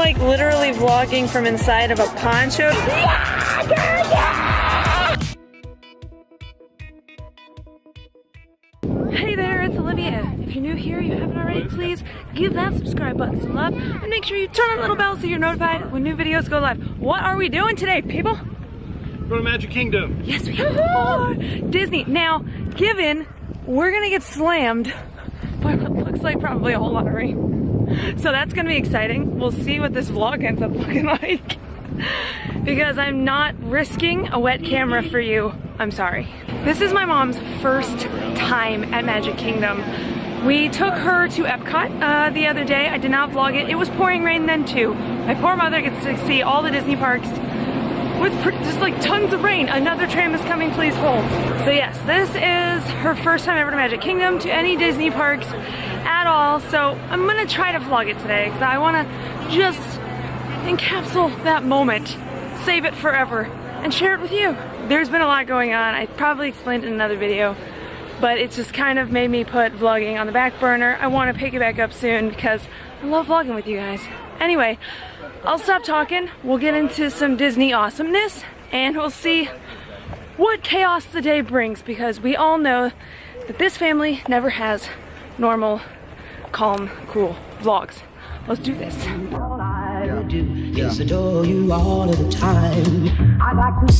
like literally vlogging from inside of a poncho. Hey there, it's Olivia. If you're new here, you haven't already, please give that subscribe button some love and make sure you turn on the little bell so you're notified when new videos go live. What are we doing today, people? We're going to Magic Kingdom. Yes, we are. Disney. Now, given we're gonna get slammed by what looks like probably a whole lot of rain. So that's gonna be exciting. We'll see what this vlog ends up looking like. Because I'm not risking a wet camera for you. I'm sorry. This is my mom's first time at Magic Kingdom. We took her to Epcot the other day. I did not vlog it. It was pouring rain then too. My poor mother gets to see all the Disney parks with just like tons of rain. Another tram is coming, please hold. So yes, this is her first time ever to Magic Kingdom, to any Disney parks at all. So I'm gonna try to vlog it today because I wanna just encapsulate that moment, save it forever, and share it with you. There's been a lot going on. I probably explained it in another video, but it just kind of made me put vlogging on the back burner. I wanna pick it back up soon because I love vlogging with you guys. Anyway, I'll stop talking, we'll get into some Disney awesomeness, and we'll see what chaos the day brings, because we all know that this family never has normal, calm, cool vlogs. Let's do this. All I do is adore you all of the time. I like to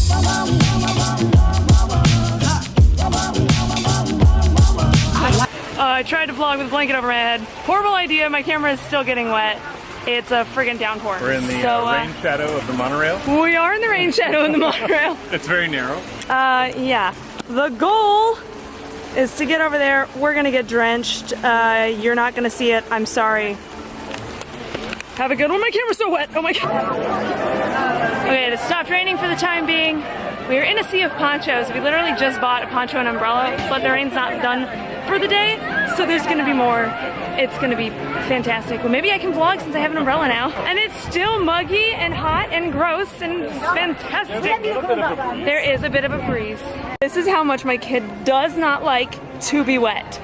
I tried to vlog with a blanket over my head. Horrible idea, my camera is still getting wet. It's a friggin' downpour. We're in the rain shadow of the monorail. We are in the rain shadow in the monorail. It's very narrow. Yeah. The goal is to get over there. We're gonna get drenched. You're not gonna see it. I'm sorry. Have a good one. My camera's so wet. Oh my god. Okay, it stopped raining for the time being. We are in a sea of ponchos. We literally just bought a poncho and umbrella, but the rain's not done for the day, so there's gonna be more. It's gonna be fantastic. Well, maybe I can vlog since I have an umbrella now. And it's still muggy and hot and gross and it's fantastic. There is a bit of a breeze. This is how much my kid does not like to be wet.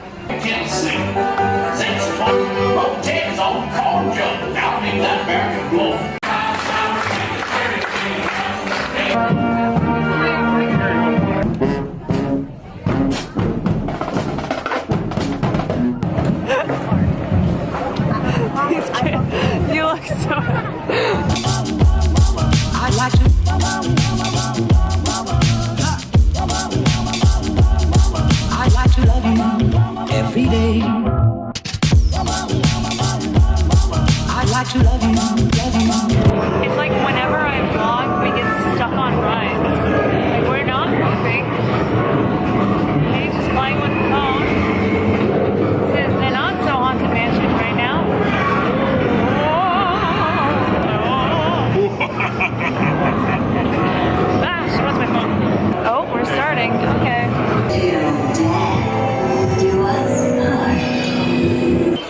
You look so I'd like to I'd like to love you every day. I'd like to love you, love you. It's like whenever I vlog, we get stuck on rides. Like we're not moving. He's just playing with the phone. Says they're not so haunted mansion right now. Gosh, what's my phone? Oh, we're starting. Okay.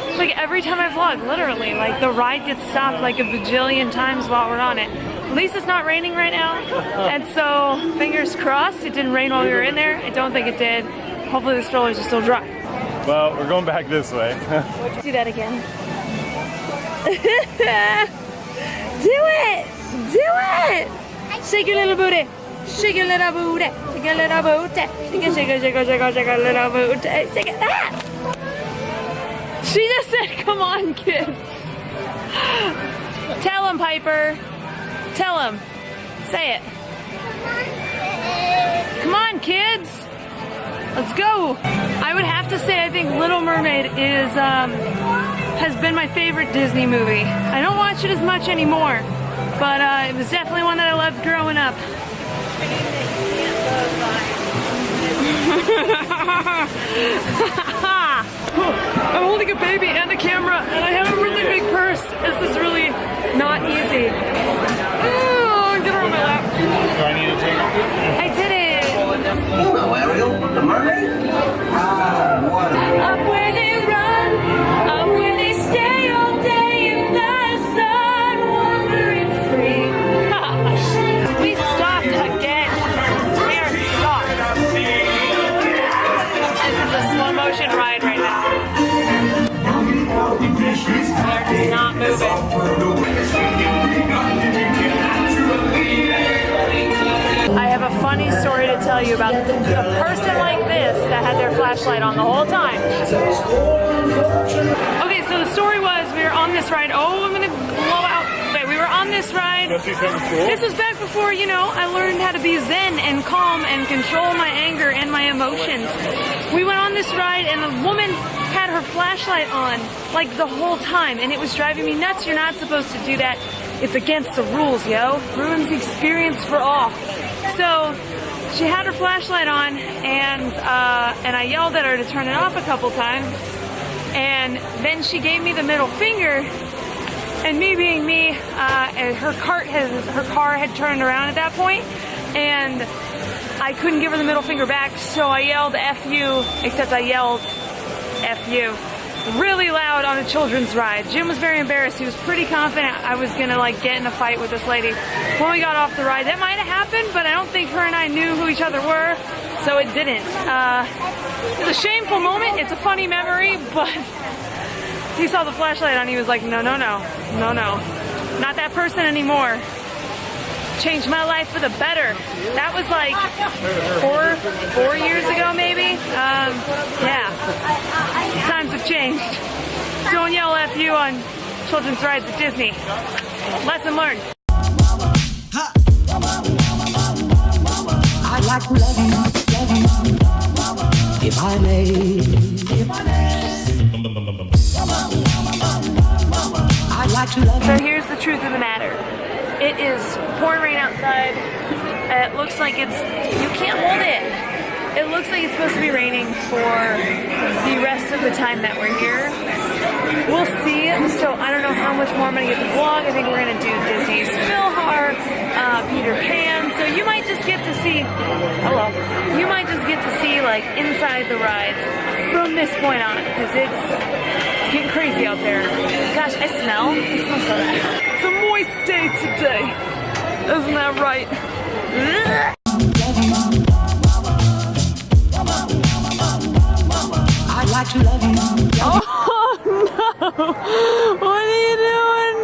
It's like every time I vlog, literally, like the ride gets stopped like a bajillion times while we're on it. At least it's not raining right now. And so, fingers crossed, it didn't rain while we were in there. I don't think it did. Hopefully the strollers are still dry. Well, we're going back this way. Do that again. Do it! Do it! Shake your little booty. Shake your little booty. Shake your little booty. Shake it, shake it, shake it, shake it, shake it, little booty. Shake it. Ah! She just said, come on, kids. Tell him, Piper. Tell him. Say it. Come on, kids. Let's go. I would have to say I think Little Mermaid is has been my favorite Disney movie. I don't watch it as much anymore, but it was definitely one that I loved growing up. I'm holding a baby and a camera, and I have a really big purse. This is really not easy. Oh, get her on my lap. Do I need to take it? I did it. Hello, Ariel, the mermaid. Up where they run, up where they stay all day in the sun, wandering free. We stopped again. We are stopped. This is a slow motion ride right now. We are just not moving. tell you about a person like this that had their flashlight on the whole time. Okay, so the story was we were on this ride. Oh, I'm gonna blow out. Wait, we were on this ride. This was back before, you know, I learned how to be zen and calm and control my anger and my emotions. We went on this ride and the woman had her flashlight on like the whole time and it was driving me nuts. You're not supposed to do that. It's against the rules, yo. Ruins the experience for all. So she had her flashlight on and I yelled at her to turn it off a couple times. And then she gave me the middle finger. And me being me, her car had turned around at that point, and I couldn't give her the middle finger back, so I yelled F you, except I yelled F you really loud on a children's ride. Jim was very embarrassed. He was pretty confident I was gonna like get in a fight with this lady. When we got off the ride, that might have happened, but I don't think her and I knew who each other were, so it didn't. It was a shameful moment. It's a funny memory, but he saw the flashlight on, he was like, no, no, no, no, no. Not that person anymore. Changed my life for the better. That was like four years ago, maybe. Yeah. Times have changed. Don't yell F you on children's rides at Disney. Lesson learned. I'd like to love you, if I may. I'd like to love So here's the truth of the matter. It is pouring rain outside. It looks like you can't hold it. It looks like it's supposed to be raining for the rest of the time that we're here. We'll see. So I don't know how much more I'm gonna get to vlog. I think we're gonna do Disney's PhilHar, Peter Pan. So you might just get to see, hello. You might just get to see like inside the rides from this point on, because it's getting crazy out there. Gosh, I smell so bad. It's a moist day today. Isn't that right? I'd like to love you. Oh no! What are you doing?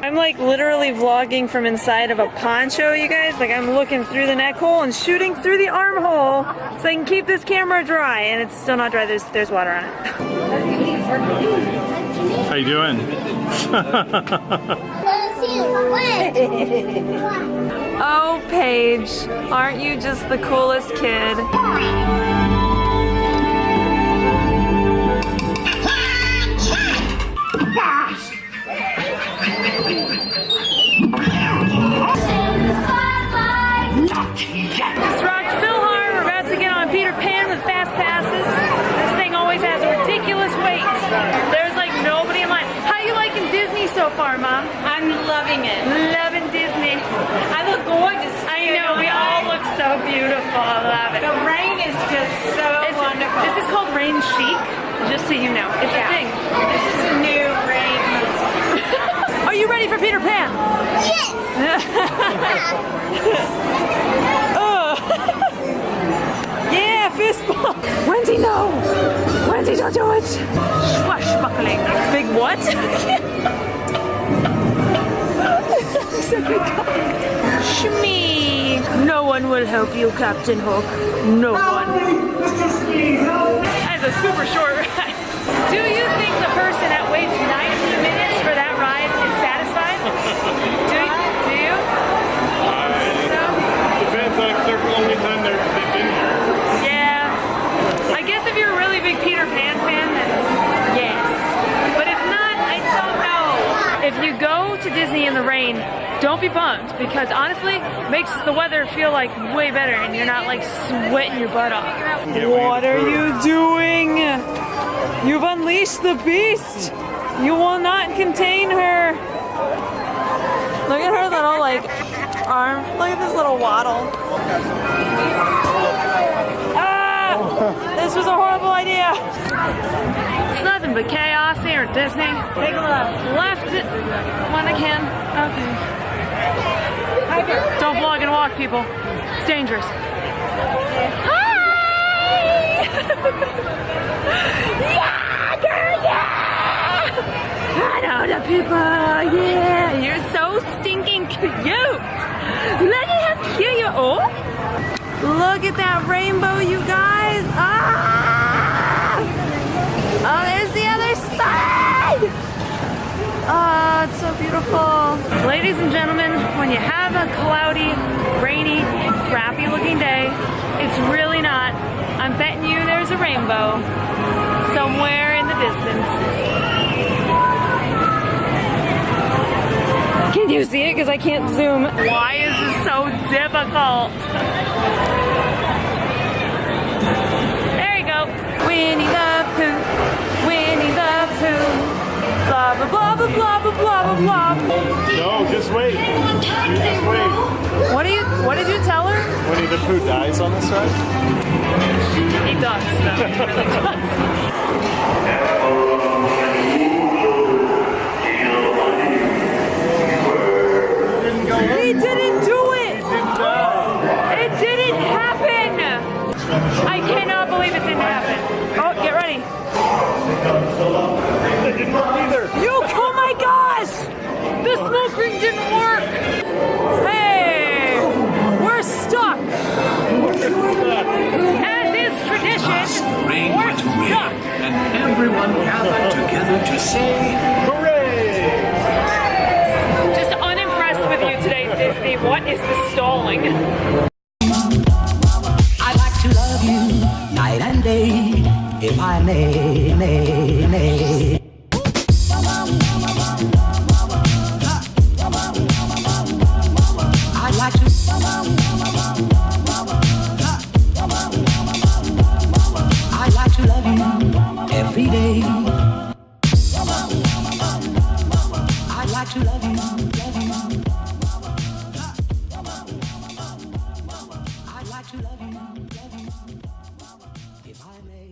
I'm like literally vlogging from inside of a poncho, you guys. Like I'm looking through the neck hole and shooting through the armhole so I can keep this camera dry, and it's still not dry. There's water on it. How you doing? Oh, Paige, aren't you just the coolest kid? This rock PhilHar, we're about to get on Peter Pan with fast passes. This thing always has a ridiculous wait. There's like nobody in line. How you liking Disney so far, Mom? I'm loving it. Loving Disney. I look gorgeous. I know, we all look so beautiful. I love it. The rain is just so wonderful. This is called rain chic, just so you know. It's a thing. This is a new rain. Are you ready for Peter Pan? Yes! Yeah, fist bump. Wendy, no. Wendy, don't do it. Swashbuckling. Big what? Shmee. No one will help you, Captain Hook. No one. That's a super short ride. Do you think the person that waits 90 minutes for that ride is satisfied? Do you? Depends on if they're the only time they've been here. Yeah. I guess if you're a really big Peter Pan fan, then yes. But if not, I don't know. If you go to Disney in the rain, don't be bummed, because honestly, it makes the weather feel like way better and you're not like sweating your butt off. What are you doing? You've unleashed the beast. You will not contain her. Look at her little like arm. Look at this little waddle. Ah! This was a horrible idea. It's nothing but chaos here at Disney. Take a look. Left it when I can. Okay. Don't vlog and walk, people. It's dangerous. Hi! Yeah, girl, yeah! I know the people, yeah! You're so stinking cute! Look at how cute you are! Look at that rainbow, you guys. Ah! Oh, there's the other side. Oh, it's so beautiful. Ladies and gentlemen, when you have a cloudy, rainy, crappy looking day, it's really not. I'm betting you there's a rainbow somewhere in the distance. Can you see it? Because I can't zoom. Why is this so difficult? There you go. Winnie the Pooh. Winnie the Pooh. Blah, blah, blah, blah, blah, blah, blah, blah, blah. No, just wait. You just wait. What did you tell her? Winnie the Pooh dies on this side? He does, though. He really does. He didn't do it! He didn't die. It didn't happen! I cannot believe it didn't happen. Oh, get ready. It didn't work either. Oh my gosh! The smoke ring didn't work! Hey! We're stuck! As is tradition, Rain we're went away, stuck! and everyone gathered together to say, Hooray! Just unimpressed with you today, Disney. What is the stalling? I'd like to love you night and day, if I may, may, may. I'd like to. I'd like to love you every day. I'd like to love you, love you. I'd like to love you, if I may.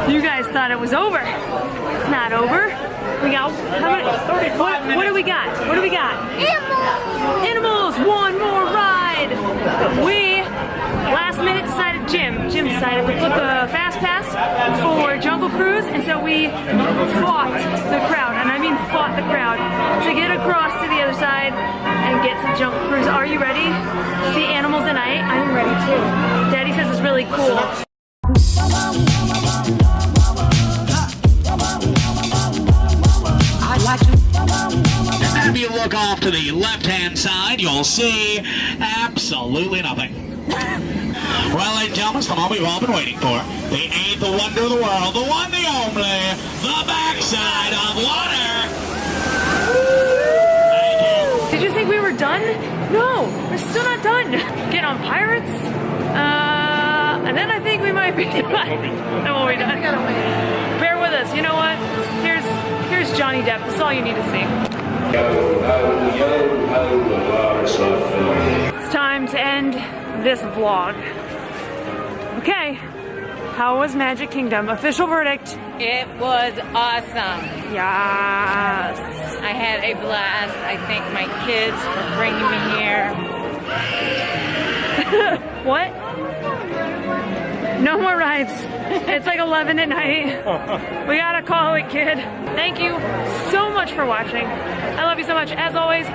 You guys thought it was over. It's not over. We got how many? What do we got? What do we got? Animals! One more ride! We last minute decided Jim decided to put the fast pass for Jungle Cruise, and so we fought the crowd, and I mean fought the crowd, to get across to the other side and get to Jungle Cruise. Are you ready? See animals at night? I'm ready too. Daddy says it's really cool. I'd like to. If you look off to the left-hand side, you'll see absolutely nothing. Well, ladies and gentlemen, it's the moment we've all been waiting for. The eighth wonder of the world, the one, the only, the backside of water. Thank you. Did you think we were done? No, we're still not done. Get on Pirates, and then I think we might be done. Then we'll be done. Bear with us. You know what? Here's Johnny Depp. That's all you need to see. It's time to end this vlog. Okay, how was Magic Kingdom? Official verdict. It was awesome. Yes. I had a blast. I thank my kids for bringing me here. What? No more rides. It's like 11 at night. We gotta call it, kid. Thank you so much for watching. I love you so much. As always,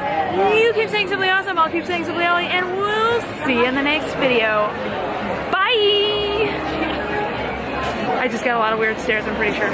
you keep saying Simply Awesome. I'll keep saying Simply Oli, and we'll see you in the next video. Bye! I just got a lot of weird stares, I'm pretty sure.